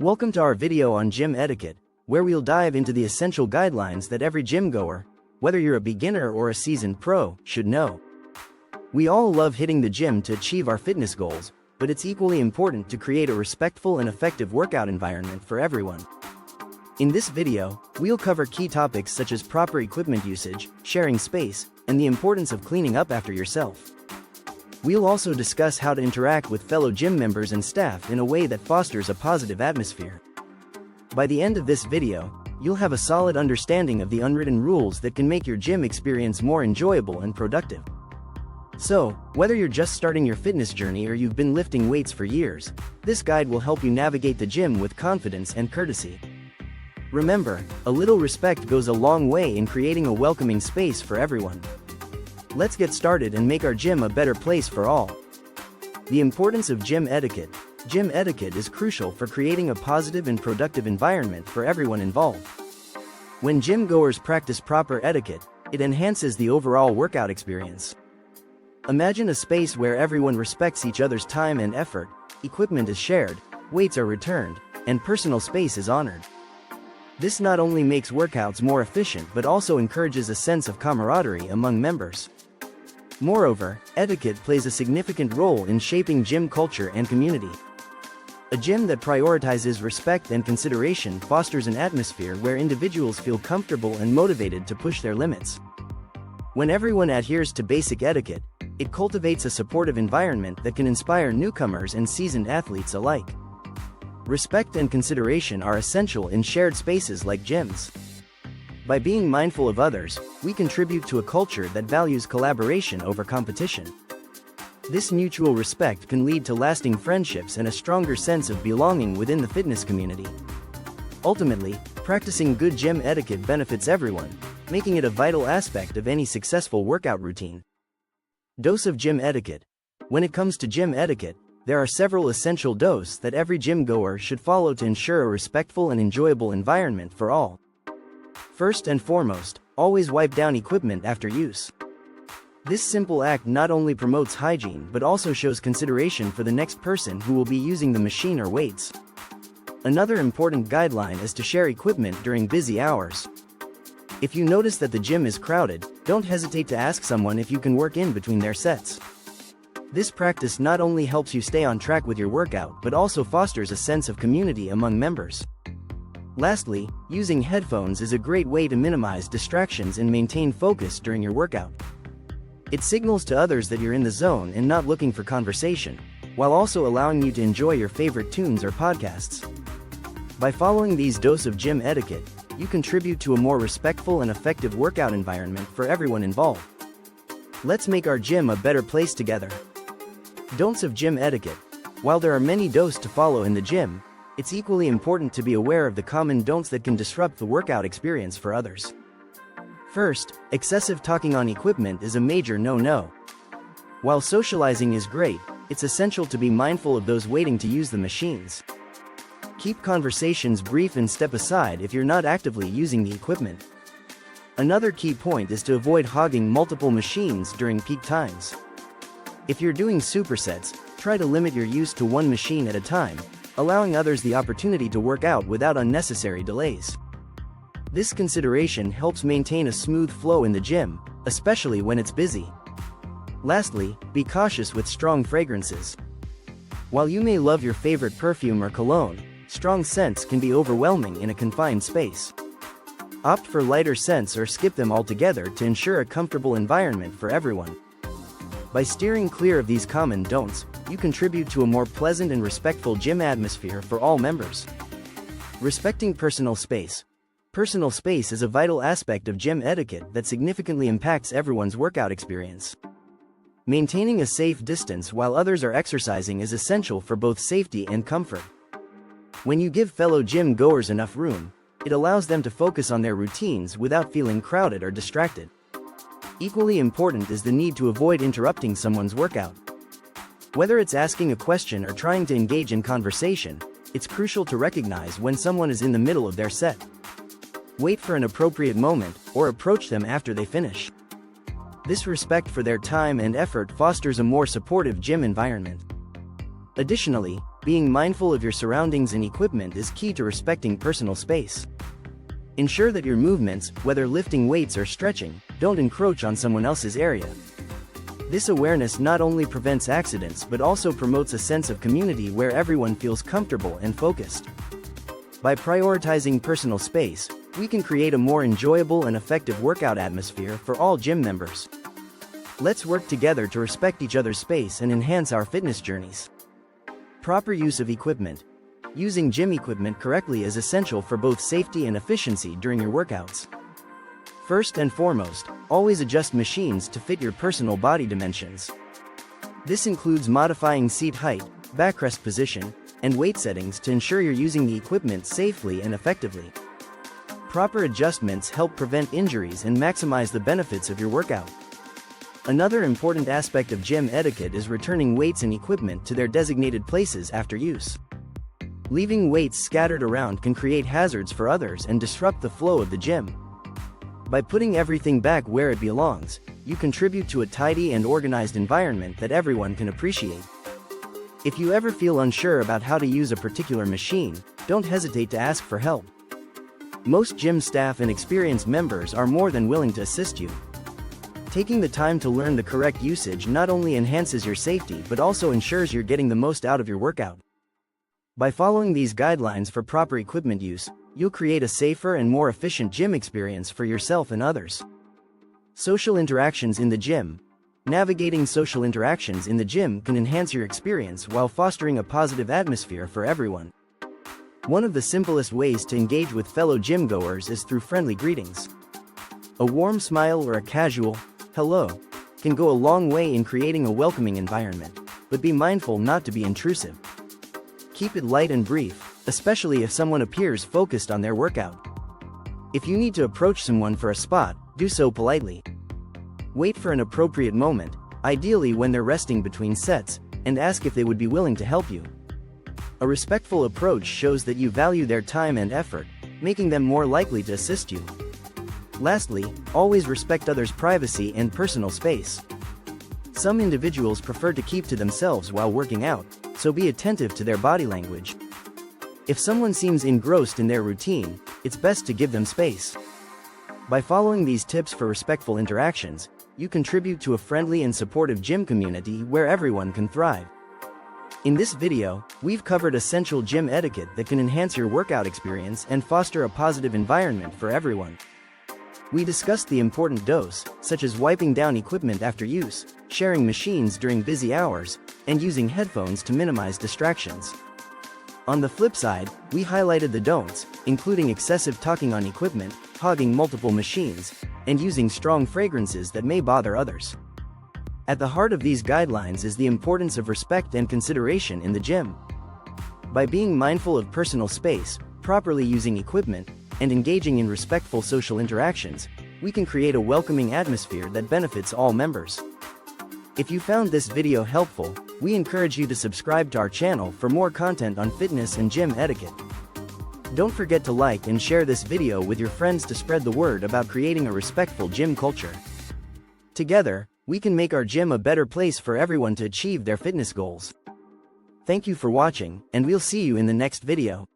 Welcome to our video on gym etiquette, where we'll dive into the essential guidelines that every gym goer, whether you're a beginner or a seasoned pro, should know. We all love hitting the gym to achieve our fitness goals, but it's equally important to create a respectful and effective workout environment for everyone. In this video, we'll cover key topics such as proper equipment usage, sharing space, and the importance of cleaning up after yourself. We'll also discuss how to interact with fellow gym members and staff in a way that fosters a positive atmosphere. By the end of this video, you'll have a solid understanding of the unwritten rules that can make your gym experience more enjoyable and productive. So, whether you're just starting your fitness journey or you've been lifting weights for years, this guide will help you navigate the gym with confidence and courtesy. Remember, a little respect goes a long way in creating a welcoming space for everyone. Let's get started and make our gym a better place for all. The importance of gym etiquette. Gym etiquette is crucial for creating a positive and productive environment for everyone involved. When gym goers practice proper etiquette, it enhances the overall workout experience. Imagine a space where everyone respects each other's time and effort, equipment is shared, weights are returned, and personal space is honored. This not only makes workouts more efficient but also encourages a sense of camaraderie among members. Moreover, etiquette plays a significant role in shaping gym culture and community. A gym that prioritizes respect and consideration fosters an atmosphere where individuals feel comfortable and motivated to push their limits. When everyone adheres to basic etiquette, it cultivates a supportive environment that can inspire newcomers and seasoned athletes alike. Respect and consideration are essential in shared spaces like gyms. By being mindful of others, we contribute to a culture that values collaboration over competition. This mutual respect can lead to lasting friendships and a stronger sense of belonging within the fitness community. Ultimately, practicing good gym etiquette benefits everyone, making it a vital aspect of any successful workout routine. Dose of gym etiquette. When it comes to gym etiquette, there are several essential doses that every gym goer should follow to ensure a respectful and enjoyable environment for all. First and foremost, always wipe down equipment after use. This simple act not only promotes hygiene but also shows consideration for the next person who will be using the machine or weights. Another important guideline is to share equipment during busy hours. If you notice that the gym is crowded, don't hesitate to ask someone if you can work in between their sets. This practice not only helps you stay on track with your workout but also fosters a sense of community among members. Lastly, using headphones is a great way to minimize distractions and maintain focus during your workout. It signals to others that you're in the zone and not looking for conversation, while also allowing you to enjoy your favorite tunes or podcasts. By following these doses of gym etiquette, you contribute to a more respectful and effective workout environment for everyone involved. Let's make our gym a better place together. Don'ts of gym etiquette. While there are many doses to follow in the gym, it's equally important to be aware of the common don'ts that can disrupt the workout experience for others. First, excessive talking on equipment is a major no-no. While socializing is great, it's essential to be mindful of those waiting to use the machines. Keep conversations brief and step aside if you're not actively using the equipment. Another key point is to avoid hogging multiple machines during peak times. If you're doing supersets, try to limit your use to one machine at a time, allowing others the opportunity to work out without unnecessary delays. This consideration helps maintain a smooth flow in the gym, especially when it's busy. Lastly, be cautious with strong fragrances. While you may love your favorite perfume or cologne, strong scents can be overwhelming in a confined space. Opt for lighter scents or skip them altogether to ensure a comfortable environment for everyone. By steering clear of these common don'ts, you contribute to a more pleasant and respectful gym atmosphere for all members. Respecting personal space. Personal space is a vital aspect of gym etiquette that significantly impacts everyone's workout experience. Maintaining a safe distance while others are exercising is essential for both safety and comfort. When you give fellow gym goers enough room, it allows them to focus on their routines without feeling crowded or distracted. Equally important is the need to avoid interrupting someone's workout. Whether it's asking a question or trying to engage in conversation, it's crucial to recognize when someone is in the middle of their set. Wait for an appropriate moment, or approach them after they finish. This respect for their time and effort fosters a more supportive gym environment. Additionally, Being mindful of your surroundings and equipment is key to respecting personal space. Ensure that your movements, whether lifting weights or stretching, don't encroach on someone else's area. This awareness not only prevents accidents but also promotes a sense of community where everyone feels comfortable and focused. By prioritizing personal space, we can create a more enjoyable and effective workout atmosphere for all gym members. Let's work together to respect each other's space and enhance our fitness journeys. Proper use of equipment. Using gym equipment correctly is essential for both safety and efficiency during your workouts. First and foremost, always adjust machines to fit your personal body dimensions. This includes modifying seat height, backrest position, and weight settings to ensure you're using the equipment safely and effectively. Proper adjustments help prevent injuries and maximize the benefits of your workout. Another important aspect of gym etiquette is returning weights and equipment to their designated places after use. Leaving weights scattered around can create hazards for others and disrupt the flow of the gym. By putting everything back where it belongs, you contribute to a tidy and organized environment that everyone can appreciate. If you ever feel unsure about how to use a particular machine, don't hesitate to ask for help. Most gym staff and experienced members are more than willing to assist you. Taking the time to learn the correct usage not only enhances your safety but also ensures you're getting the most out of your workout. By following these guidelines for proper equipment use, you'll create a safer and more efficient gym experience for yourself and others. Social interactions in the gym. Navigating social interactions in the gym can enhance your experience while fostering a positive atmosphere for everyone. One of the simplest ways to engage with fellow gym-goers is through friendly greetings. A warm smile or a casual hello can go a long way in creating a welcoming environment, but be mindful not to be intrusive. Keep it light and brief, especially if someone appears focused on their workout. If you need to approach someone for a spot, do so politely. Wait for an appropriate moment, ideally when they're resting between sets, and ask if they would be willing to help you. A respectful approach shows that you value their time and effort, making them more likely to assist you. Lastly, always respect others' privacy and personal space. Some individuals prefer to keep to themselves while working out, so be attentive to their body language. If someone seems engrossed in their routine, it's best to give them space. By following these tips for respectful interactions, you contribute to a friendly and supportive gym community where everyone can thrive. In this video, we've covered essential gym etiquette that can enhance your workout experience and foster a positive environment for everyone. We discussed the important dose, such as wiping down equipment after use, sharing machines during busy hours, and using headphones to minimize distractions. On the flip side, we highlighted the don'ts, including excessive talking on equipment, hogging multiple machines, and using strong fragrances that may bother others. At the heart of these guidelines is the importance of respect and consideration in the gym. By being mindful of personal space, properly using equipment, and engaging in respectful social interactions, we can create a welcoming atmosphere that benefits all members. If you found this video helpful, we encourage you to subscribe to our channel for more content on fitness and gym etiquette. Don't forget to like and share this video with your friends to spread the word about creating a respectful gym culture. Together, we can make our gym a better place for everyone to achieve their fitness goals. Thank you for watching, and we'll see you in the next video.